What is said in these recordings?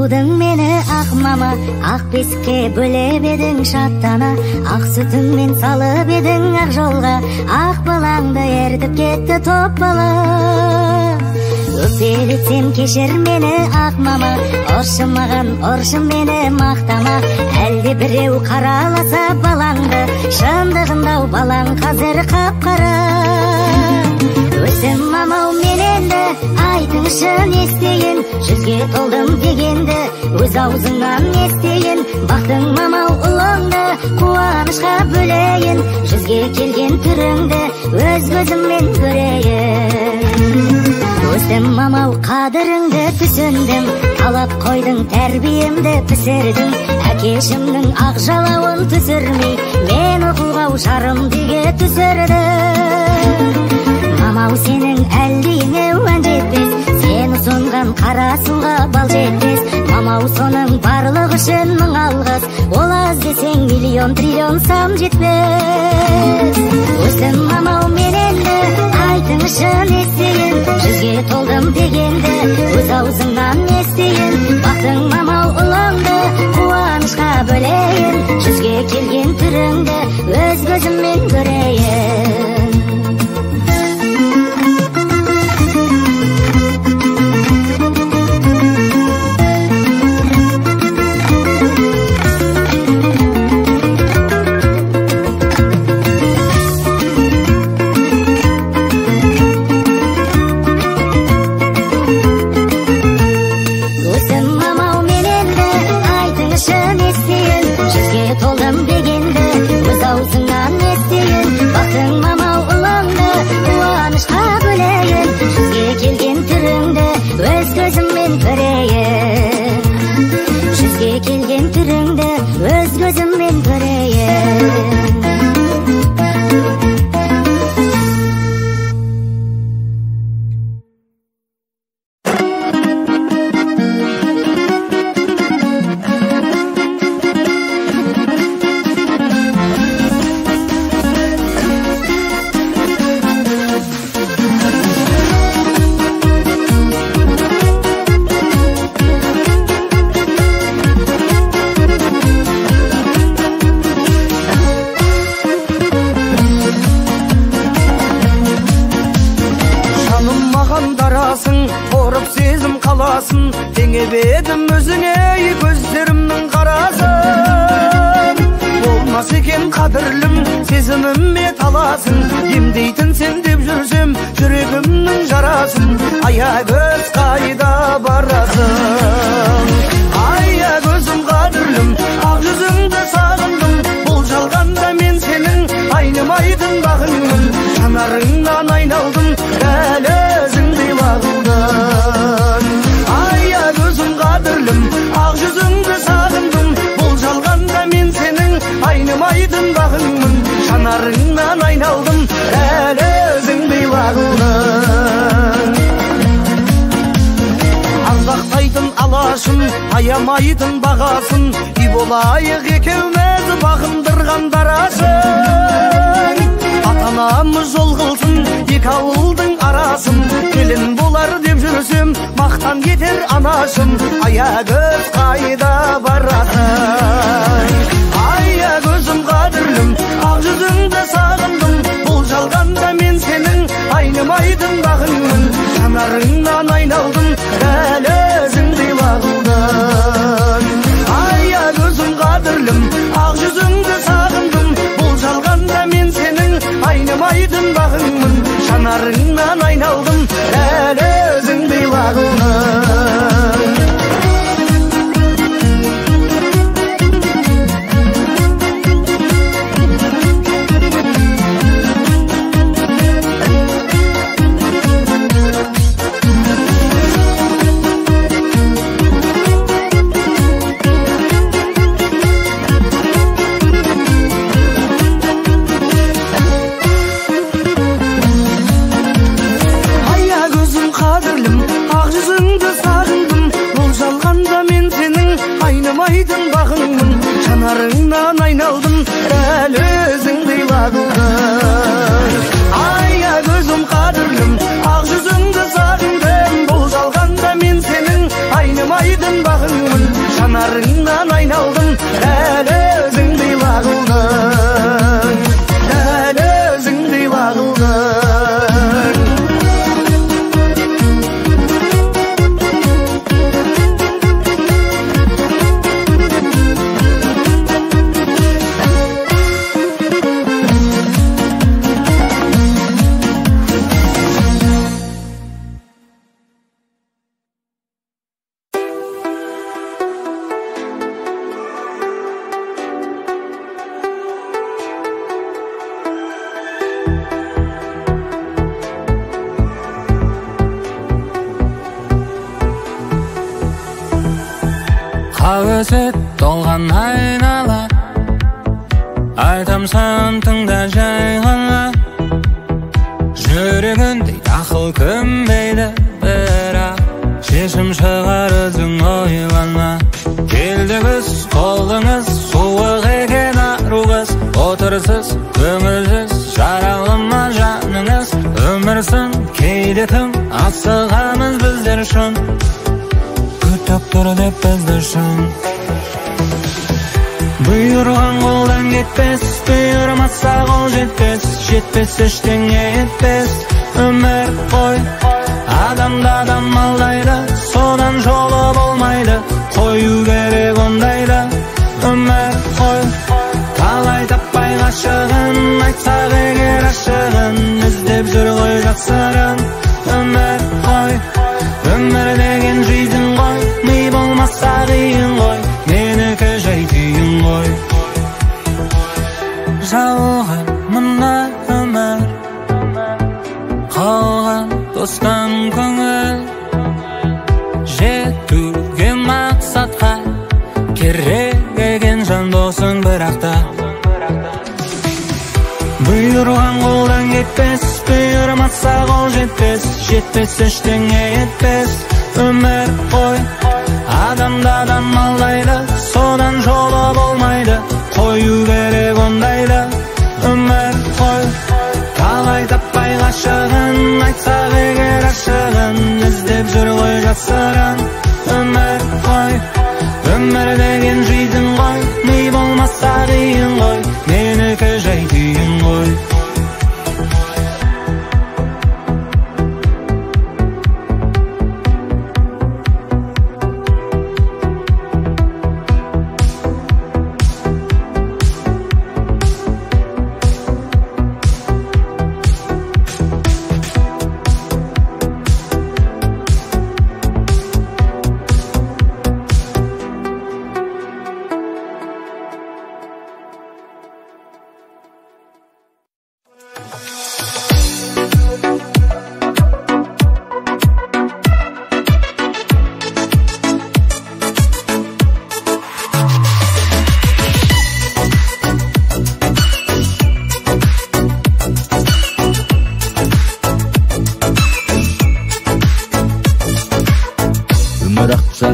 Туудың мені ақ мама, ақ бесікке бөлеп едің шаттана, ақ сүтіңмен салып едің ақ жолға, ақ балаңды ертіп кетті топ бала. Өкпелетсем кешір мені ақ мама, ұршымаған ұршым мені мақтама, әлде біреу қараласа балаңды, шындығындау балаң қазір қап-қара. Өзім мамау мен енді айтыңшы не істейін, жүзге толдым дегенді өз аузыңнан естейін. Бақтың мамау ұлыңды қуанышқа бөлейін, жүзге келген түріңді өз көзіммен көрейін. Өстім мамау қадіріңді түсіндім, талап қойдың тәрбиемді пісірдің, әкешімнің ақ жалауын түсірмей мен оқуға жарым деге түсірдің. Мамау сенің әлдейіңе өң жетпес, сен ұсынған қара суға бал жетпес. Мамау соның барлық үшін мың алғыс, ол аз десең миллион триллион сан жетпес. Өстім мамау мен енді айтыңшы не істейін, жүзге толдым дегенді өз аузыңнан естейін. Бақтың мамау ұлыңды қуанышқа бөлейін, жүзге келген түріңді өз көзіммен көрейін. Теңебедім өзіңе көздерімнің қарасын, болмас екен қадірлім сезіміме таласын. Емдейтін сен деп жүрсем жүрегімнің жарасын, аягөз қайда барасың? Аягөзім қадірлім, ақ жүзіңді сағындым, бұл жалғанда мен сенің айнымайтын бағыңмын. Жанарыңнан айналдым, дәл өзіңдей бағылдым. Аягөзім қадірлім, ақ жүзіңді сағындым, бұл жалғанда мен сенің айнымайтын бағыңмын. Жанарыңнан айналдым, дәл өзіңдей бағылдым. Ардақтайтын алашым, аямайтын бағасын, үй болайық екеуміз бағындырған дарасын. Ата-анамыз жол қылсын екі ауылдың арасын, келін болар деп жүрсем мақтан етер анашым. Аягөз қайда барасың? Аягөзім қадірлім, ақ жүзіңді сағындым, бұл жалғанда мен сенің айнымайтын бағыңмын. Жанарыңнан айналдым, дәл өзіңдей бағылдым. Аягөзім қадірлім, ақ жүзіңді сағындым, бұл жалғанда мен сенің айнымайтын бағыңмын. Жанарыңнан айналдым, дәл өзіңдей бағылдым. Айнымайтын бағыңмын, жанарыңнан айналдым, дәл өзіңдей бағылдым. Аягөзім қадірлім, ақ жүзіңді сағындым, бұл жалғанда мен сенің айнымайтын бағыңмын. Өсет толған айнала, айтам сан тыңда жай ғана. Жүрегіндей ақыл көнбейді, бірақ шешім шығар өзің ойлана. Келді күз, қолыңыз суық екен ару қыз, отырсыз, көңілсіз, жаралыма жаныңыз. Өмірсің кейде тым, асығамыз біздер шын, күтіп тұр деп біздер шын. Бұйырған қолдан кетпес, бұйырмаса қол жетпес, жетпес ештеңе етпес. Өмір қой, адамды адам алдайды, содан жолы болмайды, қою керек ондайды. Өмір қой, талай таппай ғашығын, айтсақ егер ашығын, іздеп жүр ғой жақсырын. Өмір қой, өмір деген жизнь ғой, ми болмаса қиын ғой, менікі жай түйін ғой. Жалған мына өмір, қалған достан көңіл, жетуге мақсатқа керек екен жан досың бірақта. Бұйырған қолдан кетпес, бұйырмаса қол жетпес, жетпес ештеңе етпес. Өмір қой, адамды адам алдайды, содан жолы болмайды, қою керек ондайды. Өмір қой, талай таппай ғашығын, айтсақ егер ашығын, іздеп жүр ғой жасырын. Өмір қой, өмір деген жизнь ғой, ми болмаса қиын ғой, менікі жай түйін ғой.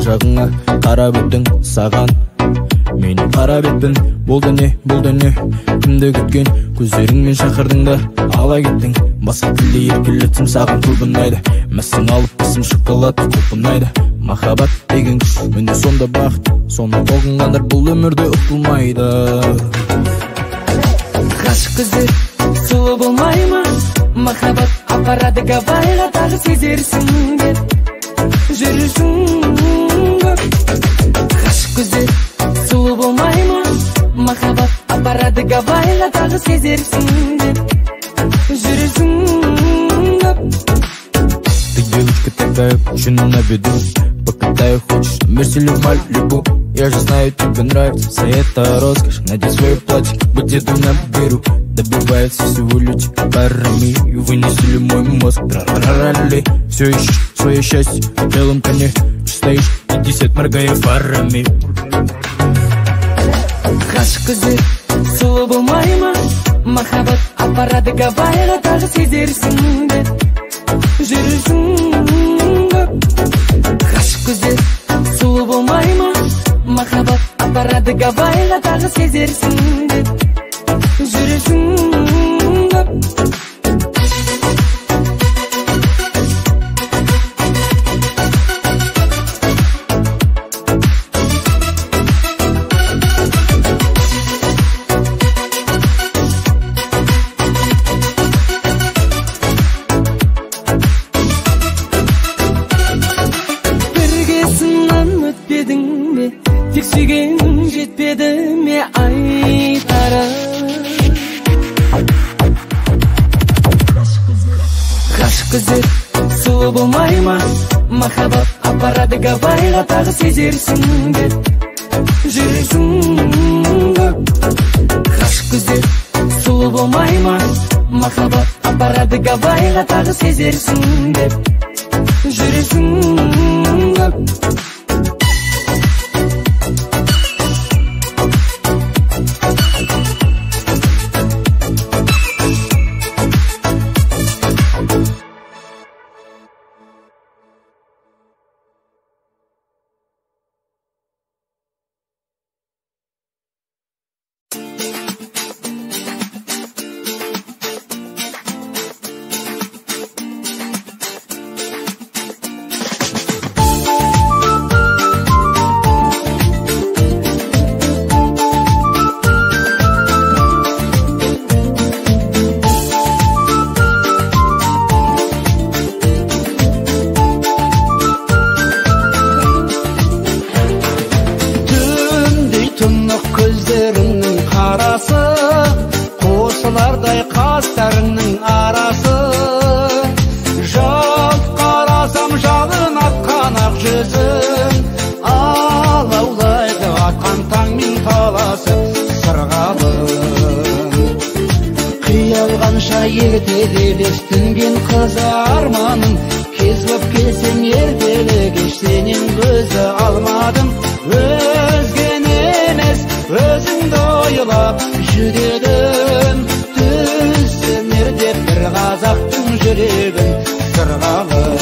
Жағыңа қарап өттің саған, менің қарап етпін. Болды не, кімді күткен, көздеріңмен шақырдың да ала кеттің. Басқа тілде еркелеттім саған көп ұнайды, мәссің алып бісім шоколад көп ұнайды. Махаббат деген күш, міне сонда бақыт, соны толғанғандар бұл өмірде ұтылмайды. Ғашық қыздар сұлу болмай ма, махаббат апарады Гавайға, тағы сезерсің деп жүрсің көп. Ғашық көздер сұлу болмай ма, махаббат апарады Гавайға, тағы сезерсің деп жүрсің көп. Ты девочка такая, почему на виду, покатаю хочешь, мерсилю Малибу. Я же знаю, тебе нравится вся эта роскошь. Надень свое платье, будь еду наберу. Добивается всего лишь парами, и вынесли мой мозг. Трарарали, все ищешь свое счастье в белом коне, стоишь 50 моргая фарами. Ғашық қыздар сұлу болмай ма, махаббат апарады Гавайға, тағы сезерсің деп жүрсің көп. Ғашық қыздар сұлу болмай ма, махаббат апарады Гавайға, тағы сезерсің деп жүрсің көп. Тек сүйгенің жетпеді ме айтары. Ғашық қыздар сұлу болмай ма, махаббат апарады Гавайға, тағы сезерсің деп жүрсің көп. Ғашық қыздар сұлу болмай ма, махаббат апарады Гавайға, тағы сезерсің деп жүрсің көп. ертеделес түнген қыз арманым, кез боп келсең ертелі кеш сенен көзі алмадым. Өзген емес өзіңді ойлап жүдедім, түсінер деп бір қазақтың жүрегін сырғалым.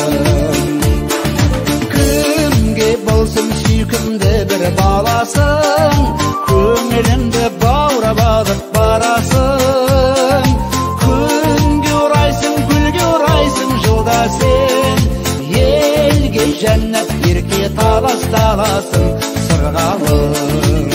Кімге болсын сүйкімді бір баласың, көңілімді баурап алып барасың. Күнге орайсың, гүлге орайсың жылда сен, елге жәннат ерке талас-таласың сырғалым.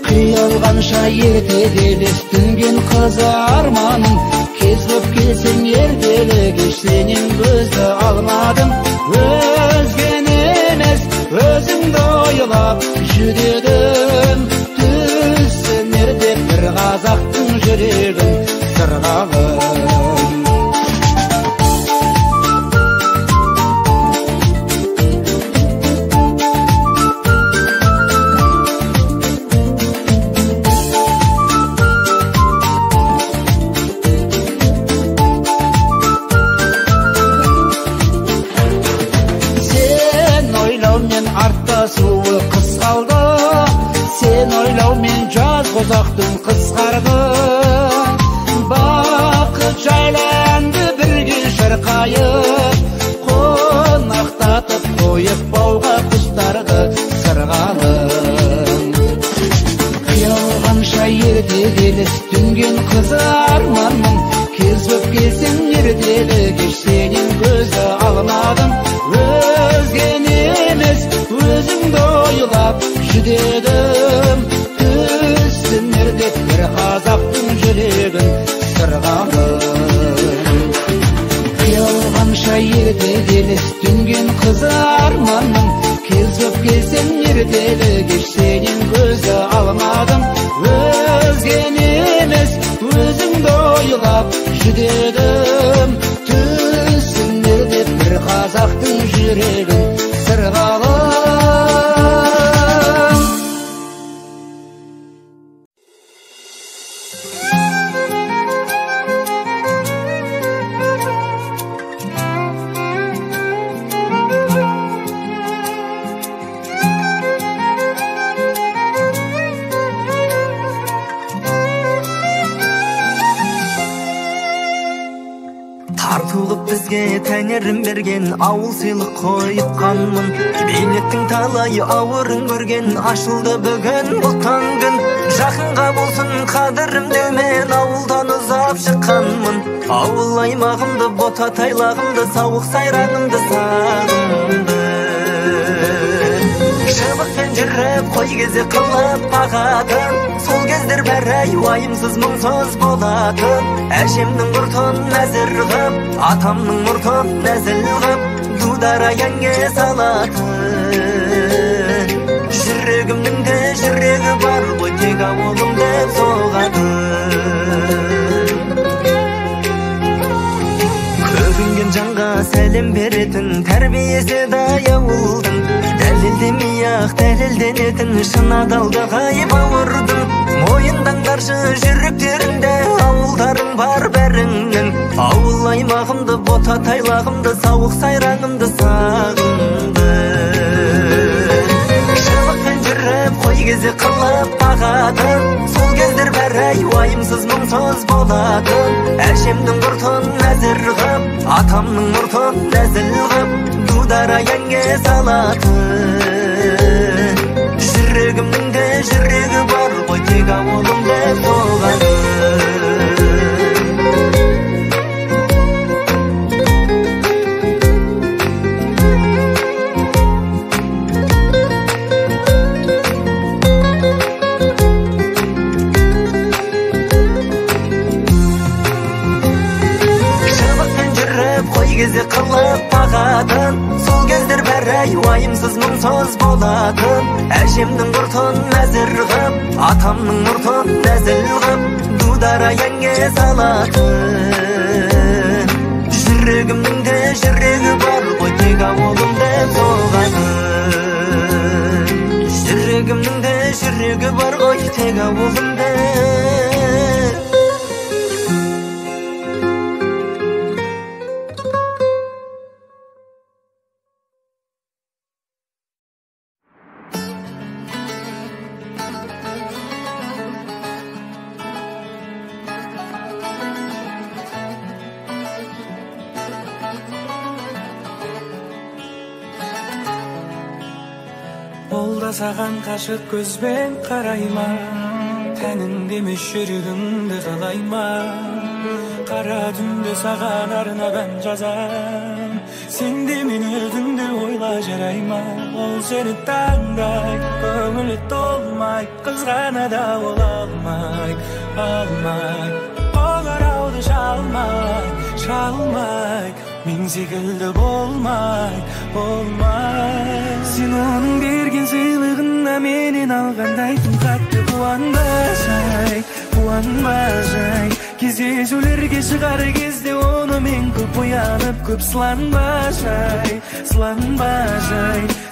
Қиялғанша ертеделес түнген қыз арманым, кез боп келсең ертелі кеш сенен көзді алмадым. Өзген емес өзіңді ойлап жүдедім, түсінер деп бір қазақтың жүрегін сырғалым. Суы қыс қалды, сен ойлаумен жаз қозақтың қысқарды. Бақыт жайланды бірге шырқайып, қонақтатып қойып бауға құстарды сырғалым. Қиялғанша ертеделес түнген қыз арманым, кез боп келсең ертелі кеш сенен көзі алмадым. Өзген емес өзіңді ойлап жүдедім, түсінер деп бір қазақтың жүрегін сырғалым. Қиялғанша ертеделес түнген қыз арманым, кез боп келсең ертелі кеш сенен көзі алмадым. Өзген емес өзіңді ойлап жүдедім, түсінер деп бір қазақтың жүрегін сырғалым. Тартылып бізге тәңірім берген ауыл сыйлық қойып қанмын. Билеттің талайы ауырын көрген ашылды бүгін бұл таңгын. Жақынға болсын қадірім деумен ауылдан ұзап шыққанмын. Ауыл аймағымды, бота тайлағымды, сауық сайрағымды сағынды. Шыбықпен жүріп қой кезе қылып бағатын, сол кездер бәрі уайымсыз мұңсыз болатын. Әжемнің ұртын нәзір ғып, атамның ұртын нәзіл ғып, дудара янге салатын. Жүрегімнің де жүрегі бар ғой, тек ауылым деп соғатын. Көрінген жанға сәлем беретін тәрбиесі дай ауылдың. Дәлелдемей-ақ дәлелденетін шын адалдығы бауырдың. Мойындаңдаршы жүректерінде ауылдарың бар бәріңнің. Ауыл аймағымды, бота тайлағымды, сауық сайрағымды сағынды. Шыбықпен жүріп қой кезе қылып бағатын, сол кездер бәрі уайымсыз мұңсыз болатын. Әжемнің ұртын нәзір ғып, атамның ұртын нәзіл ғып, дудара янге салатын. Жүрегімнің де жүрегі бар ғой, тек ауылым деп соғатын. Кезе қылып бағатын, сол кездер бәрі уайымсыз мұңсыз болатын. Әжемнің ұртын нәзір ғып, атамның ұртын нәзіл ғып, дудара янге салатын. Жүрегімнің де жүрегі бар ғой, тек ауылым деп соғатын. Жүрегімнің де жүрегі бар ғой, тек ауылым деп Жолда саған қашық көзбен қарайма, тәніңде емес жүрегімді қалайма. Қара түнде саған арнап ән жазам, сен де мені түнде ойла жарайма. Ол сені таңдай, көңілі толмай, қызғана да ол алмай. Қоңырауды шалмай, мен секілді болмай. Сен оның берген сыйлығына менен алғандай тым қатты қуанбай. Кездесулерге шығар кезде оны мен көп оянып, көп сыланбай.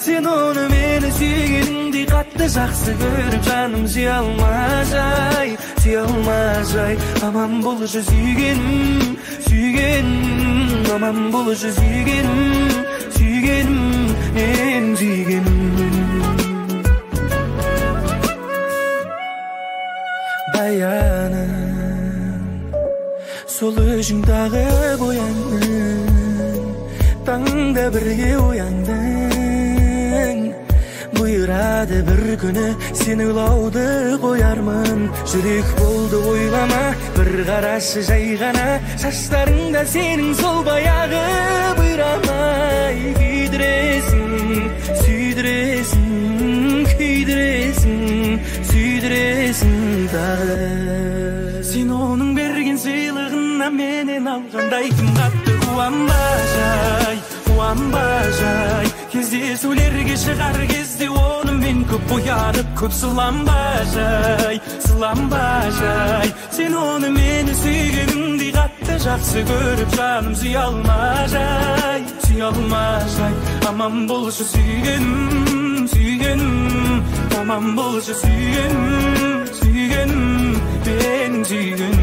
Сен оны мені сүйгеніңдей қатты жақсы көріп, жаным сүйалмай. Аман болшы сүйгенім, аман болшы сүйгенім, мен сүйгенім. Баяным, сол өзіңдағы бояндың, таңда бірге ояндың. Бұйырады бір күні сен ойлауды қоярмын. Жүрек болды ойлама, бір қарашы жай ғана, шаштарыңда сенің сол баяғы бұйрамай. Күйдіресің тағы. Сен оның берген сыйлығына менен алғандай тым қатты қуанбай. Кездесулерге шығар кезде оны мен көп оянып, көп сыланбай. Сен оны мені сүйгеніңдей қатты жақсы көріп, жаным сүйалмай. Аман болшы сүйгенім, аман болшы сүйгенім, менің сүйгенім.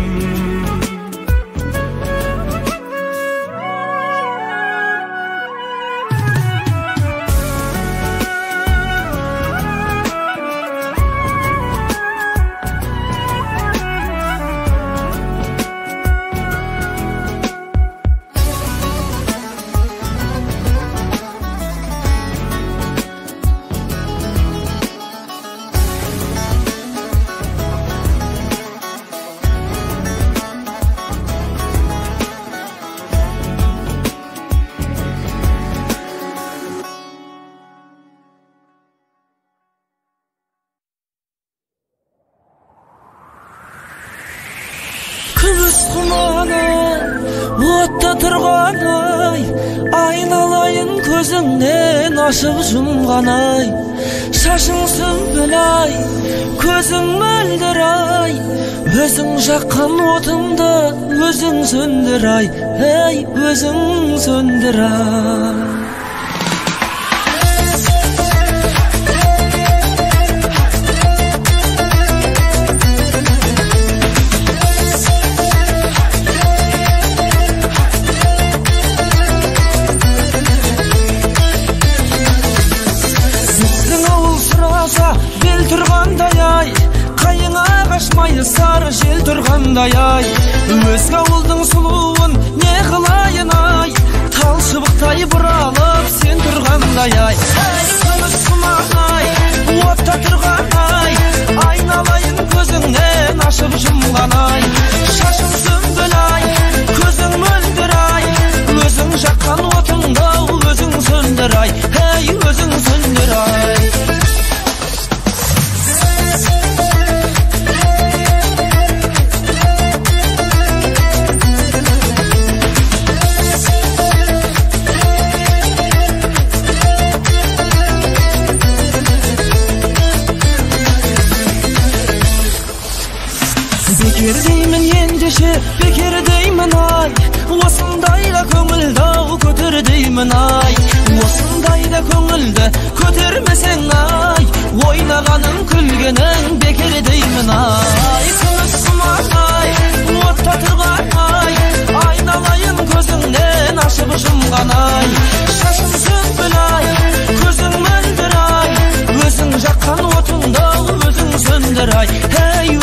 Отта тұрғанай, айналайын көзіңнен ашып жұмғанай. Шашың сүмбілай, көзің мөлдір-ай, өзің жаққан отымды өзің сөндір-ай, өзің сөндір-ай. Бел тұрғандай-ай, қайыңа қашмай сары жел тұрғандай-ай. Өзге ауылдың сұлуын не қылайын-ай, тал шыбықтай бұралып сен тұрғандай-ай. Күміс-құмағай, отта тұрған-ай, айналайын көзіңнен ашып жұмған-ай. Шашың сүмбіл-ай, көзің мөлдір-ай, өзің жаққан отыңды өзің сөндір-ай, өзің сөндір-ай. Бекер деймін ендеше, бекер деймін ай, осындайда көңілді көтер деймін ай. Осындайда көңілді көтермесең ай, ойнағаның күлгенің бекер деймін ай. Күміс-құмағай, отта тұрған ай, айналайын көзіңнен ашып жұмған ай. Шашың сүмбіл-ай, көзің мөлдір-ай, өзің жаққан отыңды өзің сөндір-ай,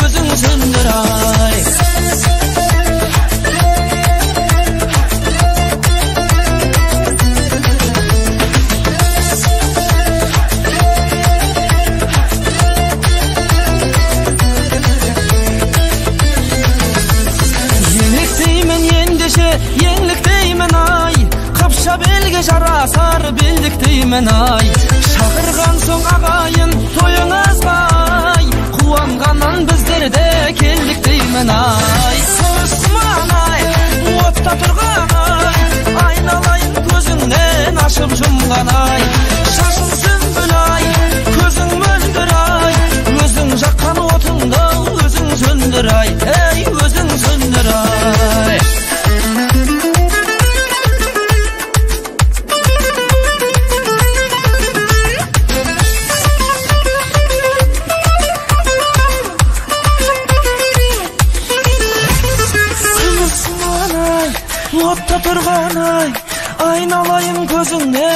өзің сөндір-ай. Бізге жарасар білдік деймін ай. Шақырған соң ағайын тойыңызға ай. Қуанғаннан біздер де келдік деймін ай. Сыңсыман ай, отта тұрған ай. Айналайын көзіңнен ашып жұмған ай. Шашың сүмбіл ай, көзің мөлдір ай. Өзің жаққан отыңды өзің сөндір ай. Ей, өзің сөндір ай. Отта тұрған ай, айналайын көзіңнен